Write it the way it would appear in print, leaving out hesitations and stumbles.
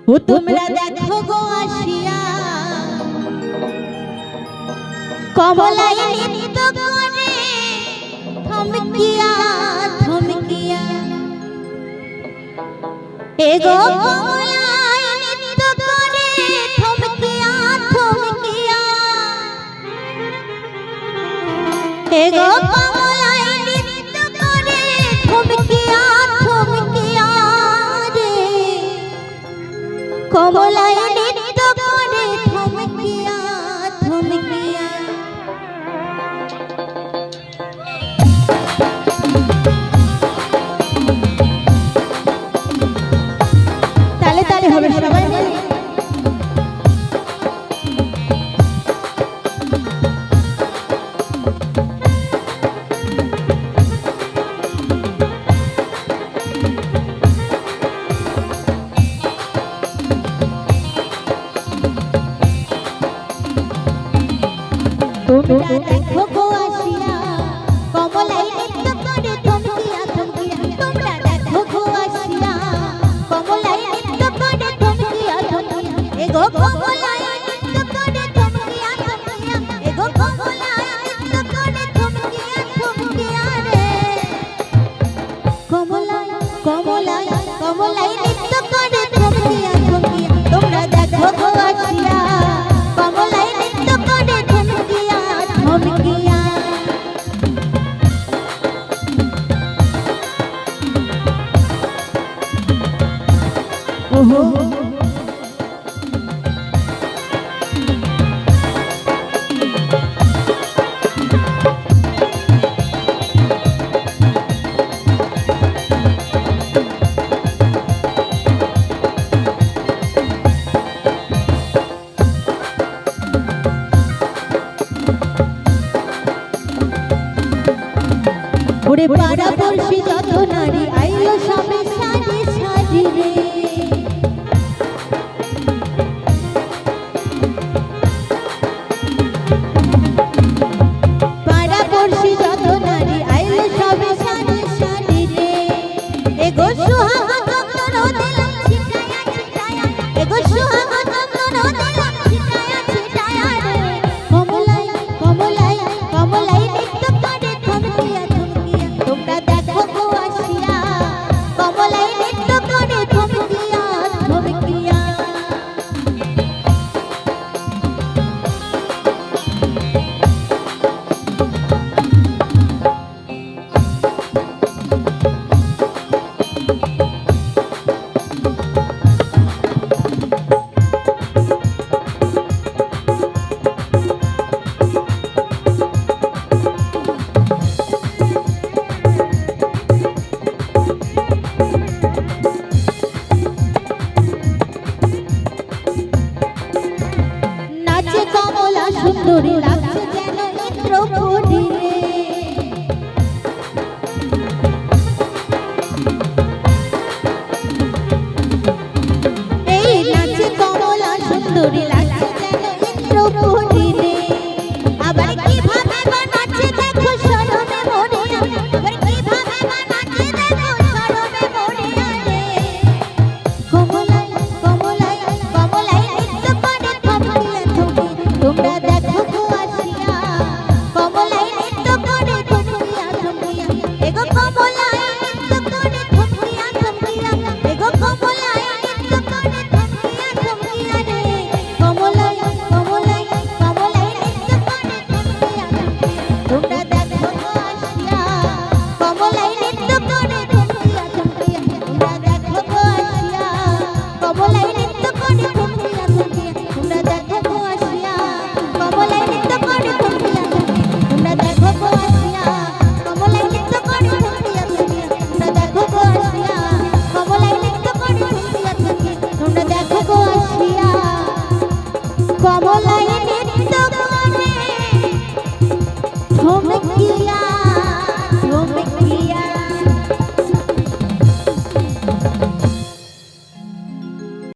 ও তোমরা দেখো গো আসিয়া কমলাই নৃত্য করে থমকিয়া থমকিয়া এ গো কমলাই নৃত্য করে থমকিয়া থমকিয়া এ গো কমলাই নৃত্য করে থমকিয়া থমকিয়া রে কমলাই নৃত্য করে থমকিয়া থমকিয়া তালে তালে হবে সবাই মিলে তোমরা দেখো গো আসিয়া কমলাই নৃত্য করে থমকিয়া থমকিয়া তোমরা দেখো গো আসিয়া কমলাই নৃত্য করে থমকিয়া থমকিয়া এ গো কমলাই নৃত্য করে থমকিয়া থমকিয়া এ গো কমলাই নৃত্য করে থমকিয়া থমকিয়া রে কমলাই কমলাই কমলাই নৃত্য করে থমকিয়া থমকিয়া তোমরা দেখো গো আসিয়া কমলাই নৃত্য করে থমকিয়া থমকিয়া ওহো ওরে পাড়া পড়শি যত নারী আইলো সবে সারি সারি রে পাড়া পড়শি যত নারী আইলো সবে সারি সারি রে এ গো সুহাগা চন্দন দিলাম ছিটায়া ছিটায়া এ গো সুহাগা চন্দন দিলাম ছিটায়া ছিটায়া রে কমলাই কমলাই কমলাই নৃত্য করে থমকিয়া থমকিয়া তোমরা দেখো গো আসিয়া কমলাই নৃত্য করে থমকিয়া থমকিয়া নাচে কমলা সুন্দরী